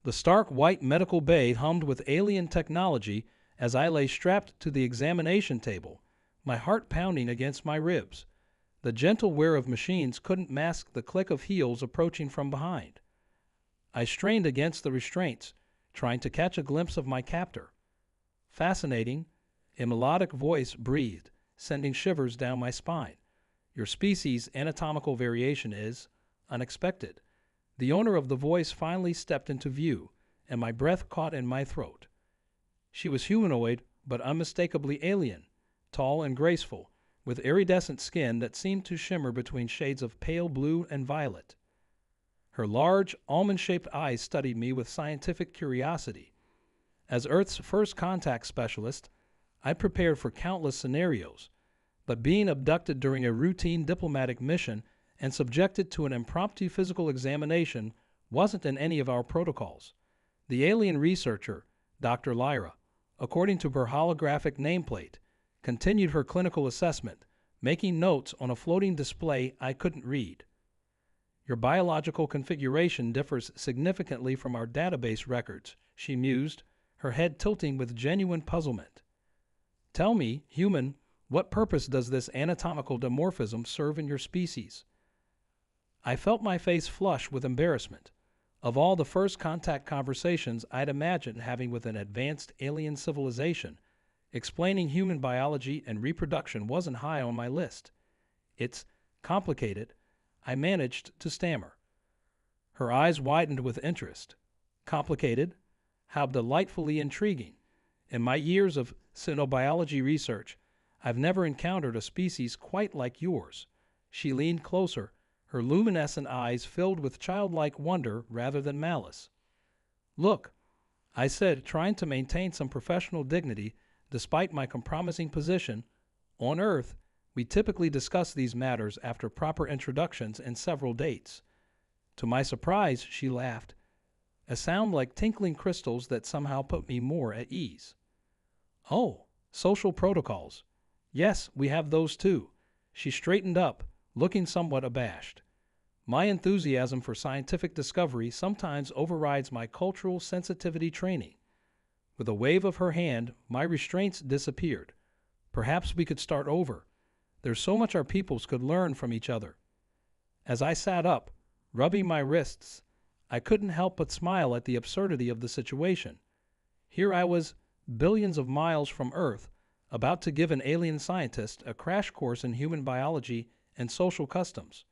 The stark white medical bay hummed with alien technology as I lay strapped to the examination table, my heart pounding against my ribs. The gentle whir of machines couldn't mask the click of heels approaching from behind. I strained against the restraints, trying to catch a glimpse of my captor. Fascinating, a melodic voice breathed, sending shivers down my spine. Your species' anatomical variation is unexpected. The owner of the voice finally stepped into view, and my breath caught in my throat. She was humanoid, but unmistakably alien, tall and graceful, with iridescent skin that seemed to shimmer between shades of pale blue and violet. Her large, almond-shaped eyes studied me with scientific curiosity. As Earth's first contact specialist, I prepared for countless scenarios, but being abducted during a routine diplomatic mission and subjected to an impromptu physical examination wasn't in any of our protocols. The alien researcher, Dr. Lyra, according to her holographic nameplate, continued her clinical assessment, making notes on a floating display I couldn't read. Your biological configuration differs significantly from our database records, she mused, her head tilting with genuine puzzlement. Tell me, human, what purpose does this anatomical dimorphism serve in your species? I felt my face flush with embarrassment. Of all the first contact conversations I'd imagined having with an advanced alien civilization, explaining human biology and reproduction wasn't high on my list. It's complicated, I managed to stammer. Her eyes widened with interest. Complicated? How delightfully intriguing. In my years of xenobiology research, I've never encountered a species quite like yours. She leaned closer, her luminescent eyes filled with childlike wonder rather than malice. Look, I said, trying to maintain some professional dignity despite my compromising position. On Earth, we typically discuss these matters after proper introductions and several dates. To my surprise, she laughed, a sound like tinkling crystals that somehow put me more at ease. Oh, social protocols. Yes, we have those too. She straightened up, looking somewhat abashed. My enthusiasm for scientific discovery sometimes overrides my cultural sensitivity training. With a wave of her hand, my restraints disappeared. Perhaps we could start over. There's so much our peoples could learn from each other. As I sat up, rubbing my wrists, I couldn't help but smile at the absurdity of the situation. Here I was, billions of miles from Earth, about to give an alien scientist a crash course in human biology and social customs.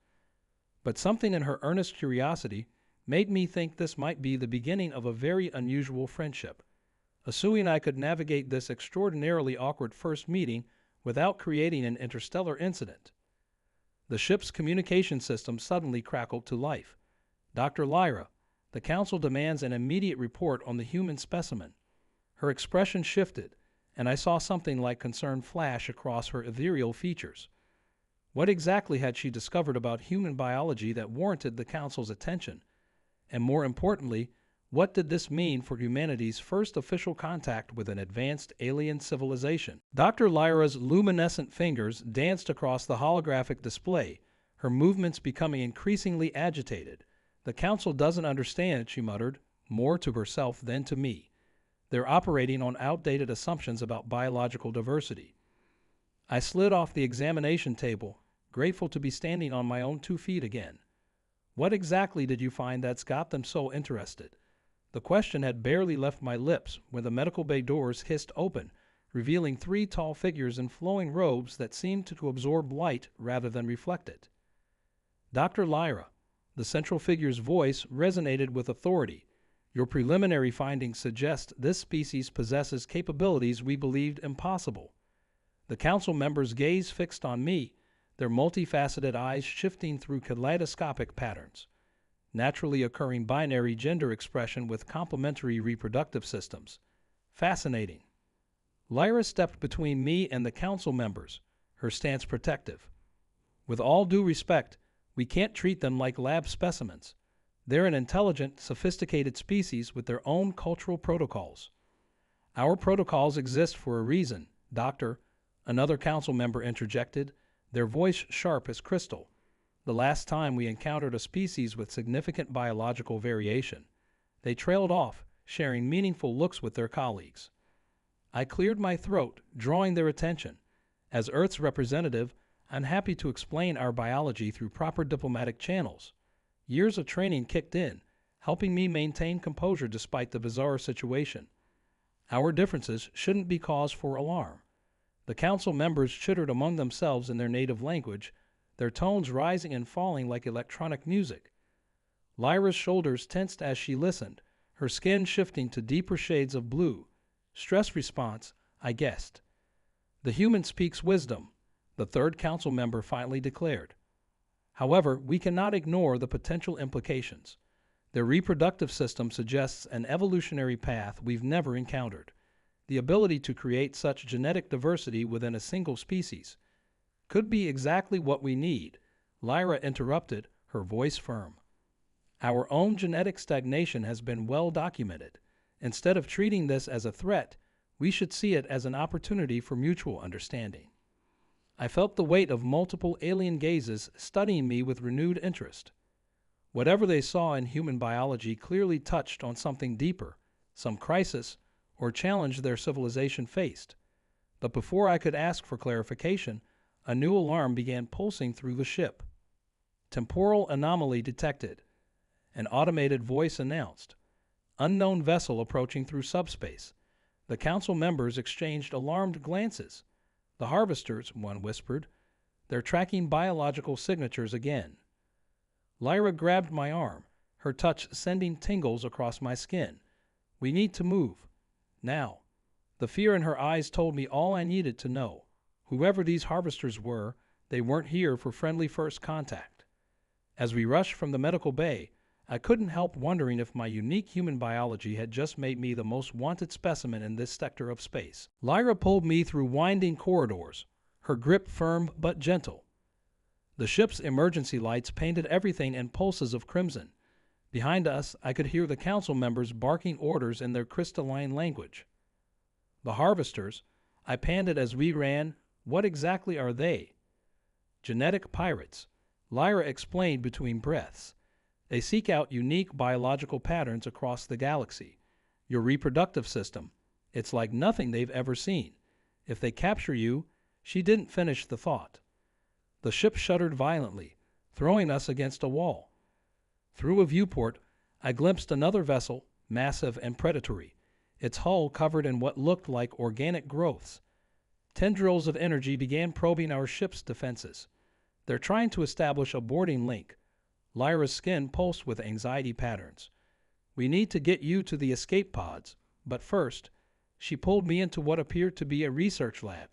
But something in her earnest curiosity made me think this might be the beginning of a very unusual friendship. Assuming I could navigate this extraordinarily awkward first meeting without creating an interstellar incident. The ship's communication system suddenly crackled to life. Dr. Lyra, the Council demands an immediate report on the human specimen. Her expression shifted, and I saw something like concern flash across her ethereal features. What exactly had she discovered about human biology that warranted the Council's attention? And more importantly, what did this mean for humanity's first official contact with an advanced alien civilization? Dr. Lyra's luminescent fingers danced across the holographic display, her movements becoming increasingly agitated. The Council doesn't understand, she muttered, more to herself than to me. They're operating on outdated assumptions about biological diversity. I slid off the examination table, grateful to be standing on my own 2 feet again. What exactly did you find that's got them so interested? The question had barely left my lips when the medical bay doors hissed open, revealing 3 tall figures in flowing robes that seemed to absorb light rather than reflect it. Dr. Lyra, the central figure's voice resonated with authority. Your preliminary findings suggest this species possesses capabilities we believed impossible. The Council members' gaze fixed on me, their multifaceted eyes shifting through kaleidoscopic patterns. Naturally occurring binary gender expression with complementary reproductive systems. Fascinating. Lyra stepped between me and the Council members, her stance protective. With all due respect, we can't treat them like lab specimens. They're an intelligent, sophisticated species with their own cultural protocols. Our protocols exist for a reason, Doctor, another Council member interjected, their voice sharp as crystal. The last time we encountered a species with significant biological variation. They trailed off, sharing meaningful looks with their colleagues. I cleared my throat, drawing their attention. As Earth's representative, I'm happy to explain our biology through proper diplomatic channels. Years of training kicked in, helping me maintain composure despite the bizarre situation. Our differences shouldn't be cause for alarm. The council members chittered among themselves in their native language, their tones rising and falling like electronic music. Lyra's shoulders tensed as she listened, her skin shifting to deeper shades of blue. Stress response, I guessed. The human speaks wisdom, the third council member finally declared. However, we cannot ignore the potential implications. Their reproductive system suggests an evolutionary path we've never encountered. The ability to create such genetic diversity within a single species could be exactly what we need, Lyra interrupted, her voice firm. Our own genetic stagnation has been well documented. Instead of treating this as a threat, we should see it as an opportunity for mutual understanding. I felt the weight of multiple alien gazes studying me with renewed interest. Whatever they saw in human biology clearly touched on something deeper, some crisis or challenge their civilization faced. But before I could ask for clarification, a new alarm began pulsing through the ship. Temporal anomaly detected. An automated voice announced. Unknown vessel approaching through subspace. The council members exchanged alarmed glances. The harvesters, one whispered, they're tracking biological signatures again. Lyra grabbed my arm, her touch sending tingles across my skin. We need to move. Now. The fear in her eyes told me all I needed to know. Whoever these harvesters were, they weren't here for friendly first contact. As we rushed from the medical bay, I couldn't help wondering if my unique human biology had just made me the most wanted specimen in this sector of space. Lyra pulled me through winding corridors, her grip firm but gentle. The ship's emergency lights painted everything in pulses of crimson. Behind us, I could hear the council members barking orders in their crystalline language. The harvesters, I panted as we ran, what exactly are they? Genetic pirates, Lyra explained between breaths. They seek out unique biological patterns across the galaxy. Your reproductive system, it's like nothing they've ever seen. If they capture you, she didn't finish the thought. The ship shuddered violently, throwing us against a wall. Through a viewport, I glimpsed another vessel, massive and predatory, its hull covered in what looked like organic growths. Tendrils of energy began probing our ship's defenses. They're trying to establish a boarding link. Lyra's skin pulsed with anxiety patterns. We need to get you to the escape pods, but first, she pulled me into what appeared to be a research lab.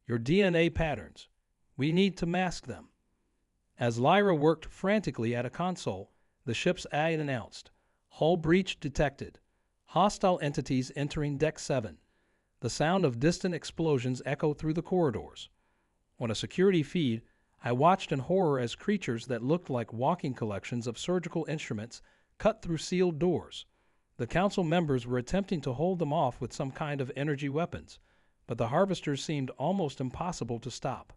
Your DNA patterns. We need to mask them. As Lyra worked frantically at a console, the ship's eye announced, hull breach detected. Hostile entities entering Deck 7. The sound of distant explosions echoed through the corridors. On a security feed, I watched in horror as creatures that looked like walking collections of surgical instruments cut through sealed doors. The council members were attempting to hold them off with some kind of energy weapons, but the harvesters seemed almost impossible to stop.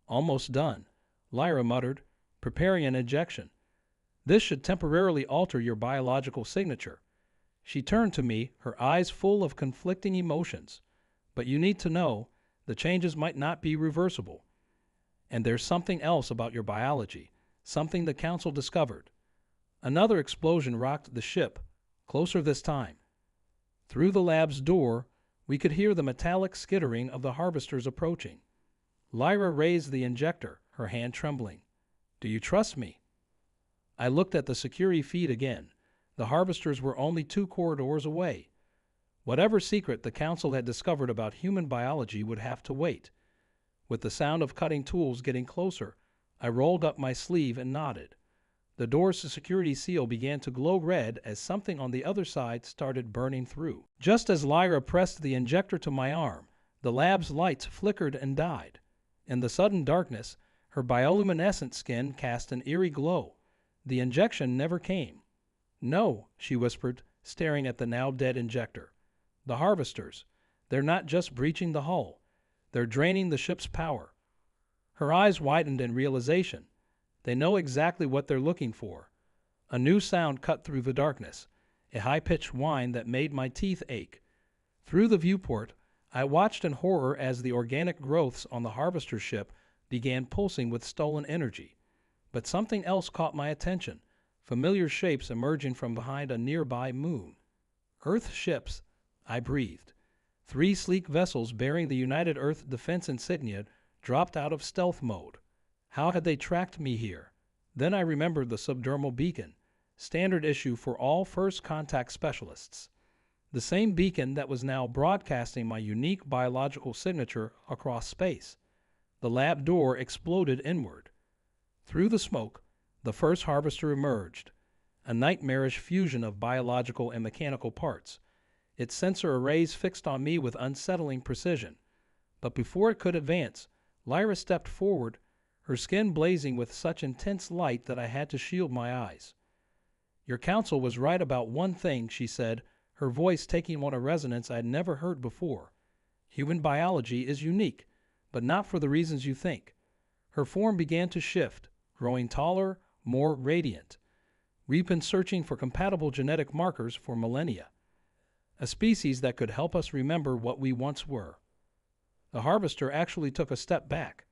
Almost done, Lyra muttered, preparing an injection. This should temporarily alter your biological signature. She turned to me, her eyes full of conflicting emotions. But you need to know, the changes might not be reversible. And there's something else about your biology, something the council discovered. Another explosion rocked the ship, closer this time. Through the lab's door, we could hear the metallic skittering of the harvesters approaching. Lyra raised the injector, her hand trembling. Do you trust me? I looked at the security feed again. The harvesters were only 2 corridors away. Whatever secret the council had discovered about human biology would have to wait. With the sound of cutting tools getting closer, I rolled up my sleeve and nodded. The door's security seal began to glow red as something on the other side started burning through. Just as Lyra pressed the injector to my arm, the lab's lights flickered and died. In the sudden darkness, her bioluminescent skin cast an eerie glow. The injection never came. No, she whispered, staring at the now dead injector. The harvesters, they're not just breaching the hull. They're draining the ship's power. Her eyes widened in realization. They know exactly what they're looking for. A new sound cut through the darkness. a high-pitched whine that made my teeth ache. Through the viewport, I watched in horror as the organic growths on the harvester ship began pulsing with stolen energy. But something else caught my attention, familiar shapes emerging from behind a nearby moon. Earth ships, I breathed. 3 sleek vessels bearing the United Earth Defense insignia dropped out of stealth mode. How had they tracked me here? Then I remembered the subdermal beacon, standard issue for all first contact specialists. The same beacon that was now broadcasting my unique biological signature across space. The lab door exploded inward. Through the smoke, the first harvester emerged, a nightmarish fusion of biological and mechanical parts, its sensor arrays fixed on me with unsettling precision. But before it could advance, Lyra stepped forward, her skin blazing with such intense light that I had to shield my eyes. "Your counsel was right about one thing," she said, her voice taking on a resonance I had never heard before. "Human biology is unique, but not for the reasons you think." Her form began to shift, growing taller, more radiant. "We've been searching for compatible genetic markers for millennia. A species that could help us remember what we once were." The harvester actually took a step back.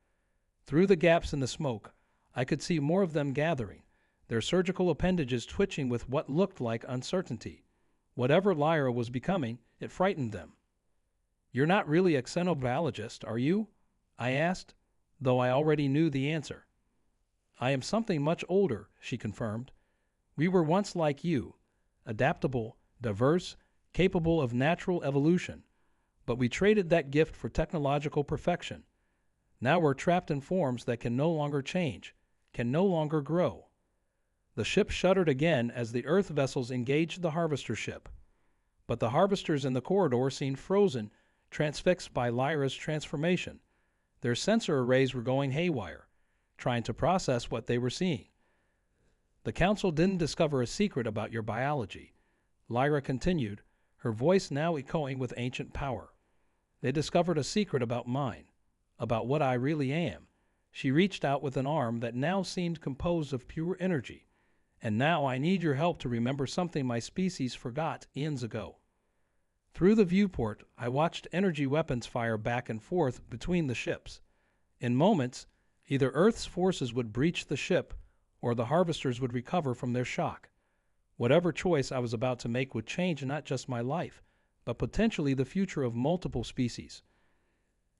Through the gaps in the smoke, I could see more of them gathering, their surgical appendages twitching with what looked like uncertainty. Whatever Lyra was becoming, it frightened them. "You're not really a xenobiologist, are you?" I asked, though I already knew the answer. "I am something much older," she confirmed. "We were once like you, adaptable, diverse, capable of natural evolution. But we traded that gift for technological perfection. Now we're trapped in forms that can no longer change, can no longer grow." The ship shuddered again as the Earth vessels engaged the harvester ship. But the harvesters in the corridor seemed frozen, transfixed by Lyra's transformation. Their sensor arrays were going haywire, trying to process what they were seeing. "The Council didn't discover a secret about your biology," Lyra continued, her voice now echoing with ancient power. "They discovered a secret about mine, about what I really am." She reached out with an arm that now seemed composed of pure energy. "And now I need your help to remember something my species forgot eons ago." Through the viewport, I watched energy weapons fire back and forth between the ships. In moments, either Earth's forces would breach the ship, or the harvesters would recover from their shock. Whatever choice I was about to make would change not just my life, but potentially the future of multiple species.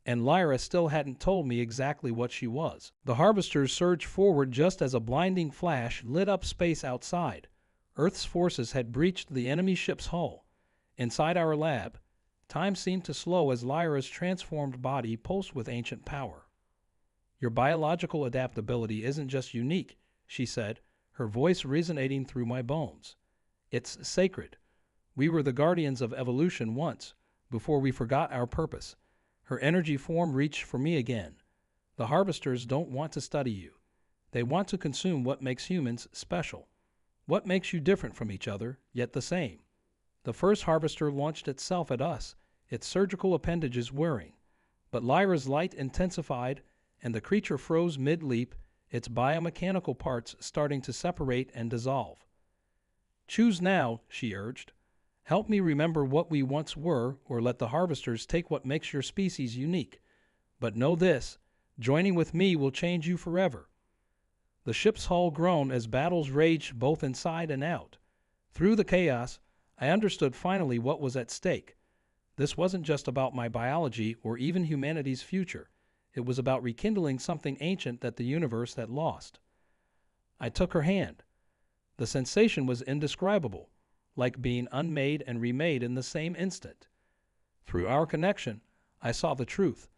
And Lyra still hadn't told me exactly what she was. The harvesters surged forward just as a blinding flash lit up space outside. Earth's forces had breached the enemy ship's hull. Inside our lab, time seemed to slow as Lyra's transformed body pulsed with ancient power. "Your biological adaptability isn't just unique," she said, her voice resonating through my bones. "It's sacred. We were the guardians of evolution once, before we forgot our purpose." Her energy form reached for me again. "The harvesters don't want to study you. They want to consume what makes humans special. What makes you different from each other, yet the same." The first harvester launched itself at us, its surgical appendages whirring. But Lyra's light intensified, and the creature froze mid-leap, its biomechanical parts starting to separate and dissolve. "Choose now," she urged. "Help me remember what we once were, or let the harvesters take what makes your species unique. But know this, joining with me will change you forever." The ship's hull groaned as battles raged both inside and out. Through the chaos, I understood finally what was at stake. This wasn't just about my biology or even humanity's future. It was about rekindling something ancient that the universe had lost. I took her hand. The sensation was indescribable, like being unmade and remade in the same instant. Through our connection, I saw the truth.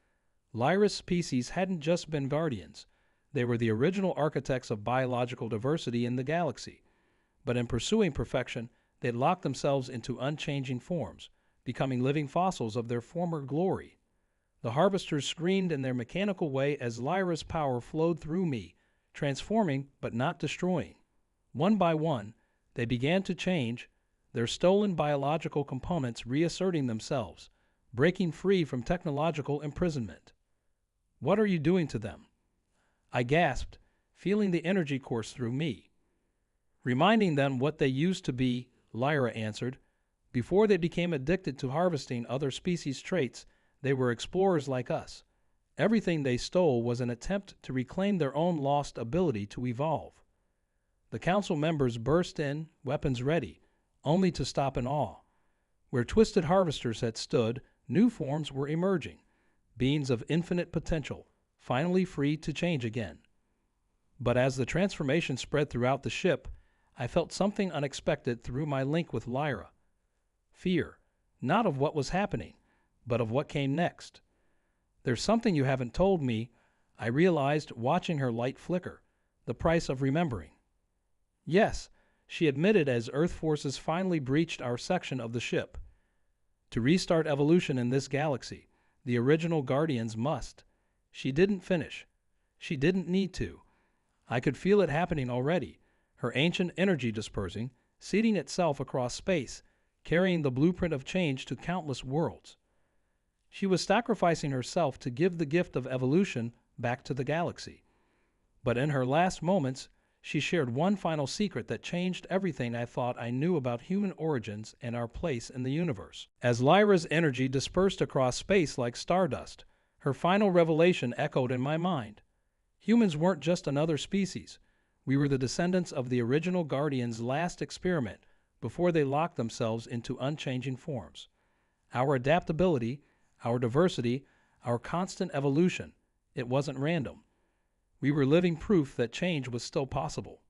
Lyra's species hadn't just been guardians. They were the original architects of biological diversity in the galaxy. But in pursuing perfection, they'd locked themselves into unchanging forms, becoming living fossils of their former glory. The harvesters screamed in their mechanical way as Lyra's power flowed through me, transforming but not destroying. One by one, they began to change, their stolen biological components reasserting themselves, breaking free from technological imprisonment. "What are you doing to them?" I gasped, feeling the energy course through me. "Reminding them what they used to be, Lyra answered. Before they became addicted to harvesting other species' traits, they were explorers like us. Everything they stole was an attempt to reclaim their own lost ability to evolve. The council members burst in, weapons ready, only to stop in awe. Where twisted harvesters had stood, new forms were emerging, beings of infinite potential, finally free to change again. But as the transformation spread throughout the ship, I felt something unexpected through my link with Lyra. Fear, not of what was happening, but of what came next. There's something you haven't told me, I realized watching her light flicker, the price of remembering. Yes, she admitted as Earth forces finally breached our section of the ship. To restart evolution in this galaxy, the original Guardians must. She didn't finish. She didn't need to. I could feel it happening already, her ancient energy dispersing, seeding itself across space, carrying the blueprint of change to countless worlds. She was sacrificing herself to give the gift of evolution back to the galaxy. But in her last moments, she shared one final secret that changed everything I thought I knew about human origins and our place in the universe. As Lyra's energy dispersed across space like stardust, her final revelation echoed in my mind. Humans weren't just another species. We were the descendants of the original Guardians' last experiment before they locked themselves into unchanging forms. Our adaptability, our diversity, our constant evolution, it wasn't random. We were living proof that change was still possible.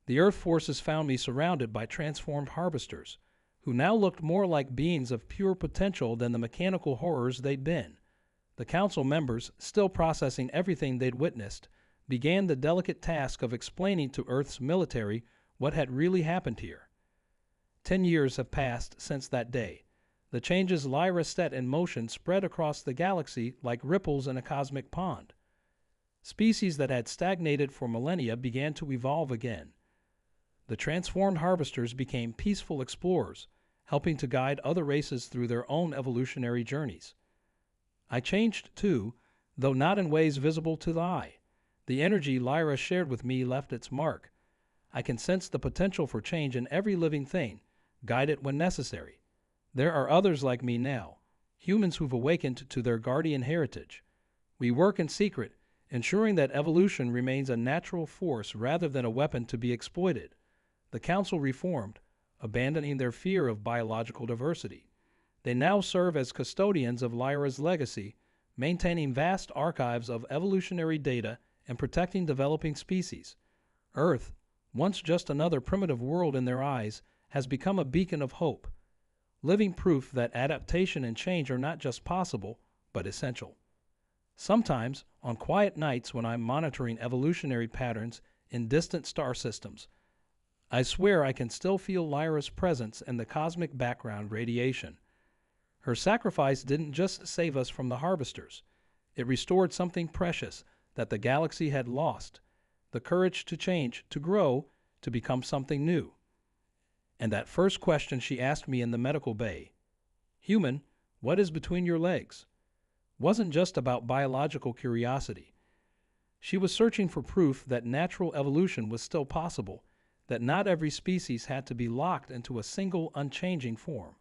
The Earth forces found me surrounded by transformed harvesters, who now looked more like beings of pure potential than the mechanical horrors they'd been. The council members, still processing everything they'd witnessed, began the delicate task of explaining to Earth's military what had really happened here. 10 years have passed since that day. The changes Lyra set in motion spread across the galaxy like ripples in a cosmic pond. Species that had stagnated for millennia began to evolve again. The transformed harvesters became peaceful explorers, helping to guide other races through their own evolutionary journeys. I changed too, though not in ways visible to the eye. The energy Lyra shared with me left its mark. I can sense the potential for change in every living thing, guide it when necessary. There are others like me now, humans who've awakened to their guardian heritage. We work in secret, ensuring that evolution remains a natural force rather than a weapon to be exploited. The Council reformed, abandoning their fear of biological diversity. They now serve as custodians of Lyra's legacy, maintaining vast archives of evolutionary data and protecting developing species. Earth, once just another primitive world in their eyes, has become a beacon of hope, living proof that adaptation and change are not just possible, but essential. Sometimes, on quiet nights when I'm monitoring evolutionary patterns in distant star systems, I swear I can still feel Lyra's presence in the cosmic background radiation. Her sacrifice didn't just save us from the harvesters. It restored something precious that the galaxy had lost, the courage to change, to grow, to become something new. And that first question she asked me in the medical bay, "Human, what is between your legs?" wasn't just about biological curiosity. She was searching for proof that natural evolution was still possible, that not every species had to be locked into a single unchanging form.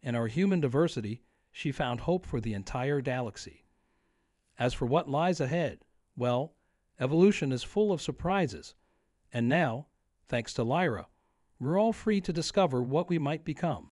In our human diversity, she found hope for the entire galaxy. As for what lies ahead, well, evolution is full of surprises, and now, thanks to Lyra, we're all free to discover what we might become.